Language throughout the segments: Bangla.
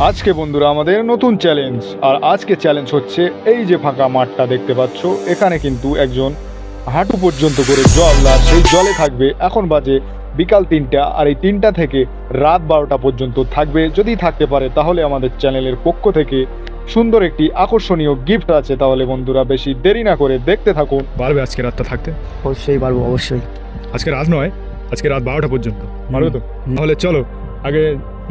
আজকে বন্ধুরা আমাদের নতুন চ্যালেঞ্জ, আর আজকে চ্যালেঞ্জ হচ্ছে এই যে ফাঁকা মাঠটা দেখতে পাচ্ছ, এখানে কিন্তু একজন হাঁটু পর্যন্ত করে জল, আর সেই জলে থাকবে। এখন বাজে বিকাল 3টা, আর এই 3টা থেকে রাত 12টা পর্যন্ত থাকবে। যদি থাকতে পারে তাহলে আমাদের চ্যানেলের পক্ষ থেকে সুন্দর একটি আকর্ষণীয় গিফট আছে। তাহলে বন্ধুরা বেশি দেরি না করে দেখতে থাকুন। পারবে আজকে রাতটা থাকতে? অবশ্যই পারবো, অবশ্যই। আজকে রাত নয়, আজকে রাত 12টা পর্যন্ত পারবে তো? তাহলে চলো আগে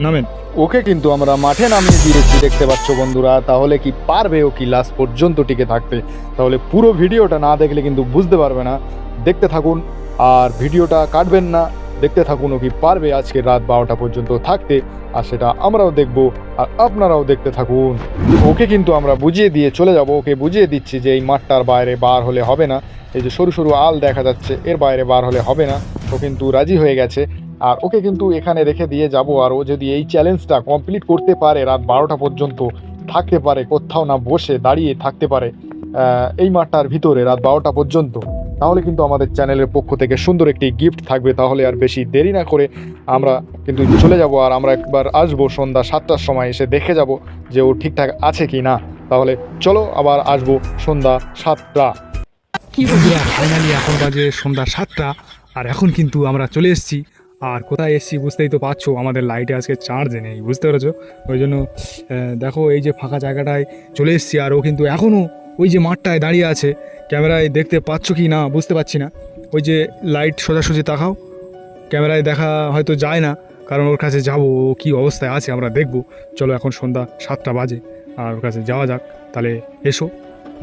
নামেন। ওকে কিন্তু আমরা মাঠে নামিয়ে দিয়েছি, দেখতে পাচ্ছ বন্ধুরা। তাহলে কি পারবে ও কি লাস্ট পর্যন্ত টিকে থাকতে? তাহলে পুরো ভিডিওটা না দেখলে কিন্তু বুঝতে পারবে না। দেখতে থাকুন আর ভিডিওটা কাটবেন না, দেখতে থাকুন ও কি পারবে আজকে রাত 12টা পর্যন্ত থাকতে। আর সেটা আমরাও দেখব আর আপনারাও দেখতে থাকুন। ওকে কিন্তু আমরা বুঝিয়ে দিয়ে চলে যাব। ওকে বুঝিয়ে দিচ্ছি যে এই মাঠটার বাইরে বার হলে হবে না। এই যে সরু সরু আল দেখা যাচ্ছে, এর বাইরে বার হলে হবে না। ও কিন্তু রাজি হয়ে গেছে, আর ওকে কিন্তু এখানে রেখে দিয়ে যাব। আর ও যদি এই চ্যালেঞ্জটা কমপ্লিট করতে পারে, রাত 12টা পর্যন্ত থাকতে পারে, কোথাও না বসে দাঁড়িয়ে থাকতে পারে এই মাঠটার ভিতরে রাত 12টা পর্যন্ত, তাহলে কিন্তু আমাদের চ্যানেলের পক্ষ থেকে সুন্দর একটি গিফট থাকবে। তাহলে আর বেশি দেরি না করে আমরা কিন্তু চলে যাব, আর আমরা একবার আসবো সন্ধ্যা 7টার সময়, এসে দেখে যাব যে ও ঠিকঠাক আছে কি না। তাহলে চলো আবার আসবো সন্ধ্যা 7টা। কি বন্ধুরা, ফাইনালি এখন বাজে সন্ধ্যা 7টা, আর এখন কিন্তু আমরা চলে এসেছি। আর কোথায় এসেছি বুঝতেই তো পারছো, আমাদের লাইটে আজকে চার্জ নেই, বুঝতে পেরেছো? ওই জন্য দেখো এই যে ফাঁকা জায়গাটায় চলে এসেছি। আর ও কিন্তু এখনও ওই যে মাঠটায় দাঁড়িয়ে আছে। ক্যামেরায় দেখতে পাচ্ছ কি না বুঝতে পারছি না। ওই যে লাইট সোজাসুজি তাকাও, ক্যামেরায় দেখা হয়তো যায় না, কারণ ওর কাছে যাবো, ও কী অবস্থায় আছে আমরা দেখব। চলো এখন সন্ধ্যা 7টা বাজে, আর ওর কাছে যাওয়া যাক। তাহলে এসো,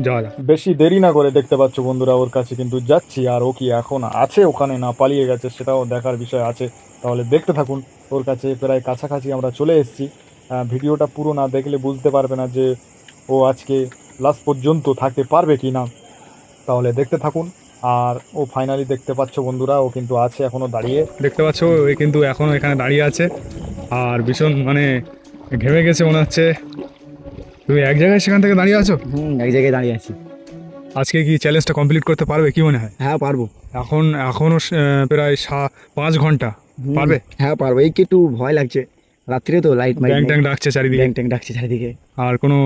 যাওয়া যাক। বেশি দেরি না করে দেখতে পাচ্ছ বন্ধুরা, ওর কাছে কিন্তু যাচ্ছি। আর ও কি এখন আছে ওখানে না পালিয়ে গেছে, সেটাও দেখার বিষয় আছে। তাহলে দেখতে থাকুন। ওর কাছে প্রায় কাছাকাছি আমরা চলে এসেছি। ভিডিওটা পুরো না দেখলে বুঝতে পারবে না যে ও আজকে লাস্ট পর্যন্ত থাকতে পারবে কি না। তাহলে দেখতে থাকুন। আর ও ফাইনালি দেখতে পাচ্ছ বন্ধুরা, ও কিন্তু আছে এখনও দাঁড়িয়ে। দেখতে পাচ্ছ ওই কিন্তু এখনও এখানে দাঁড়িয়ে আছে, আর ভীষণ মানে ঘেমে গেছে মনে হচ্ছে। তুমি এক জায়গায় সেখান থেকে দাঁড়িয়ে আছো? এক জায়গায় দাঁড়িয়ে আছি। আজকে কি চ্যালেঞ্জটা কমপ্লিট করতে পারবে কি মনে হয়? হ্যাঁ পারবো। এখনও প্রায় 5 ঘন্টা পারবে? হ্যাঁ পারবো। এই কি একটু ভয় লাগছে, রাত্রে তো লাইট ব্যাং ট্যাং ডাকছে চারিদিকে। ব্যাং ট্যাং ডাকছে চারিদিকে। আর কোনো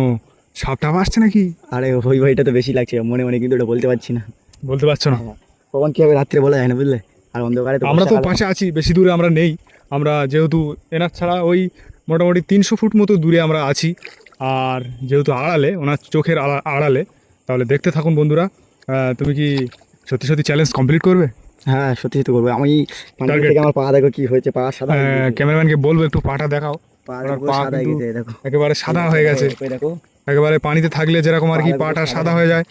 সাপ টাপ আসছে নাকি? আরে ওই ভয়টা তো বেশি লাগছে মনে মনে, কিন্তু ওটা বলতে পারছি না। বলতে পারছো না? কখন কি হবে রাত্রে বলা যায় না, বুঝলে। আর অন্ধকারে তো আমরা তো পাশে আছি, বেশি দূরে আমরা নেই। আমরা যেহেতু এনার ছাড়া ওই মোটামুটি 300 ফুট মতো দূরে আমরা আছি, আর যেহেতু আড়ালে, ওনার চোখের আড়ালে। তাহলে দেখতে থাকুন বন্ধুরা। তুমি কি সত্যি সত্যি চ্যালেঞ্জ কমপ্লিট করবে? হ্যাঁ সত্যি সত্যি করবো আমি। পানি থেকে আমার পা দেখো কি হয়েছে, পা সাদা হয়ে গেছে। ক্যামেরাম্যানকে বলবো একটু পাটা দেখাও। পা ওনার পুরো পা সাদা হয়ে কিন্তু গেছে, দেখো একেবারে সাদা হয়ে গেছে। ওই দেখো একেবারে পানিতে থাকলে যেরকম আর কি পাটা সাদা হয়ে যায়,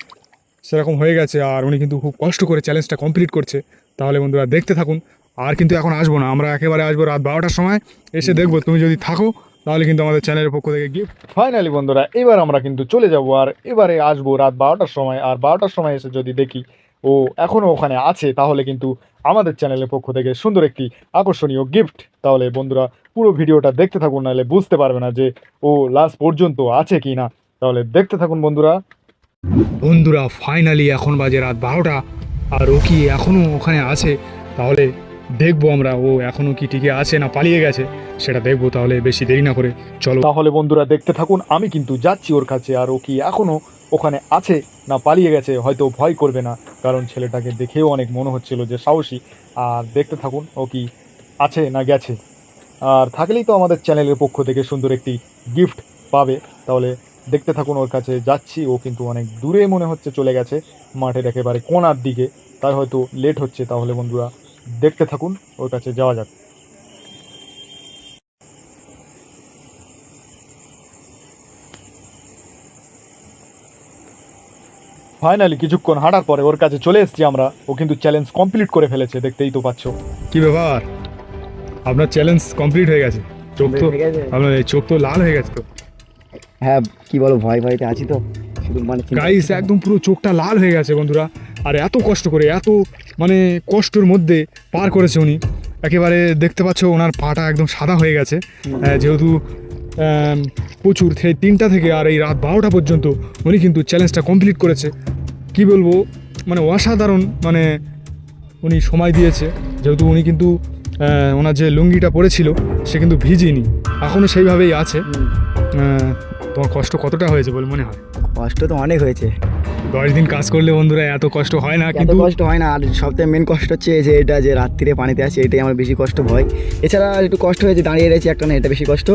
সেরকম হয়ে গেছে। আর উনি কিন্তু খুব কষ্ট করে চ্যালেঞ্জটা কমপ্লিট করছে। তাহলে বন্ধুরা দেখতে থাকুন। আর কিন্তু এখন আসবো না, আমরা একেবারে আসবো রাত 12টার সময়, এসে দেখবো। তুমি যদি থাকো তাহলে কিন্তু আমাদের চ্যানেলের পক্ষ থেকে গিফট। ফাইনালি বন্ধুরা এবার আমরা কিন্তু চলে যাব, আর এবারে আসবো রাত 12টার সময়। আর 12টার সময় এসে যদি দেখি ও এখনও ওখানে আছে, তাহলে কিন্তু আমাদের চ্যানেলের পক্ষ থেকে সুন্দর একটি আকর্ষণীয় গিফট। তাহলে বন্ধুরা পুরো ভিডিওটা দেখতে থাকুন, নাহলে বুঝতে পারবে না যে ও লাস্ট পর্যন্ত আছে কি না। তাহলে দেখতে থাকুন বন্ধুরা। বন্ধুরা ফাইনালি এখন বাজে রাত 12টা, আর ও কি এখনও ওখানে আছে? তাহলে দেখবো আমরা ও এখনও কি টিকে আছে না পালিয়ে গেছে, সেটা দেখবো। তাহলে বেশি দেরি না করে চলো। তাহলে বন্ধুরা দেখতে থাকুন। আমি কিন্তু যাচ্ছি ওর কাছে, আর ও কি এখনও ওখানে আছে না পালিয়ে গেছে। হয়তো ভয় করবে না, কারণ ছেলেটাকে দেখেও অনেক মনে হচ্ছিল যে সাহসী। আর দেখতে থাকুন ও কি আছে না গেছে। আর থাকলেই তো আমাদের চ্যানেলের পক্ষ থেকে সুন্দর একটি গিফট পাবে। তাহলে দেখতে থাকুন। ওর কাছে যাচ্ছি, ও কিন্তু অনেক দূরে মনে হচ্ছে চলে গেছে, মাঠের একেবারে কোণার দিকে। তাই হয়তো লেট হচ্ছে। তাহলে বন্ধুরা দেখতে থাকুন, ওর কাছে যাওয়া যাক। ফাইনালি কিছুক্ষণ হাঁটার পরে ওর কাছে চলে এসেছি আমরা। ও কিন্তু চ্যালেঞ্জ কমপ্লিট করে ফেলেছে, দেখতেই তো পাচ্ছ। কি ব্যাপার, আপনার চ্যালেঞ্জ কমপ্লিট হয়ে গেছে? চোখ তো হয়ে গেছে। আপনার এই চোখ তো লাল হয়ে গেছে তো। হ্যাঁ কি বলো, ভয় ভয়তে আছি তো শুধু, মানে গাইস একদম পুরো চোখটা লাল হয়ে গেছে বন্ধুরা। আর এত কষ্ট করে, এত মানে কষ্টের মধ্যে পার করেছে উনি। একেবারে দেখতে পাচ্ছ ওনার পাটা একদম সাদা হয়ে গেছে। যেহেতু প্রচুর সেই 3টা থেকে আর এই রাত 12টা পর্যন্ত উনি কিন্তু চ্যালেঞ্জটা কমপ্লিট করেছে। কি বলবো, মানে অসাধারণ, মানে উনি সময় দিয়েছে। যেহেতু উনি কিন্তু ওনার যে লুঙ্গিটা পরেছিল সে কিন্তু ভিজেনি, এখনও সেইভাবেই আছে। তোমার কষ্ট কতটা হয়েছে বলে মনে হয়? কষ্ট তো অনেক হয়েছে। 10 দিন কাজ করলে বন্ধুরা এত কষ্ট হয় না, এত কিন্তু কষ্ট হয় না। আর সবথেকে মেন কষ্ট হচ্ছে যে এটা যে রাত্রিরে পানিতে আছে, এটাই আমার বেশি কষ্ট ভয়। এছাড়া আর একটু কষ্ট হয়েছে, দাঁড়িয়ে রয়েছে একটা, না এটা বেশি কষ্ট।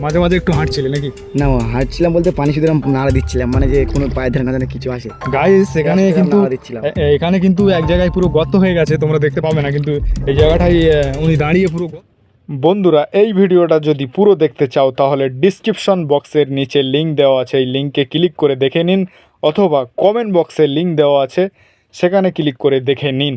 মাঝে মাঝে একটু হাঁটছিলে নাকি? না, হাঁটছিলাম বলতে পানি শুধু এরকম নাড়া দিচ্ছিলাম, মানে যে কোনো পায়ে ধরে না যেন কিছু আসে। গাইস এখানে কিন্তু নাড়া দিচ্ছিলাম। এখানে কিন্তু এক জায়গায় পুরো গর্ত হয়ে গেছে, তোমরা দেখতে পাবে না, কিন্তু এই জায়গাটাই উনি দাঁড়িয়ে পুরো। বন্ধুরা এই ভিডিওটা যদি পুরো দেখতে চাও তাহলে ডিসক্রিপশন বক্সের নিচে লিঙ্ক দেওয়া আছে, এই লিঙ্কে ক্লিক করে দেখে নিন, অথবা কমেন্ট বক্সে লিঙ্ক দেওয়া আছে সেখানে ক্লিক করে দেখে নিন।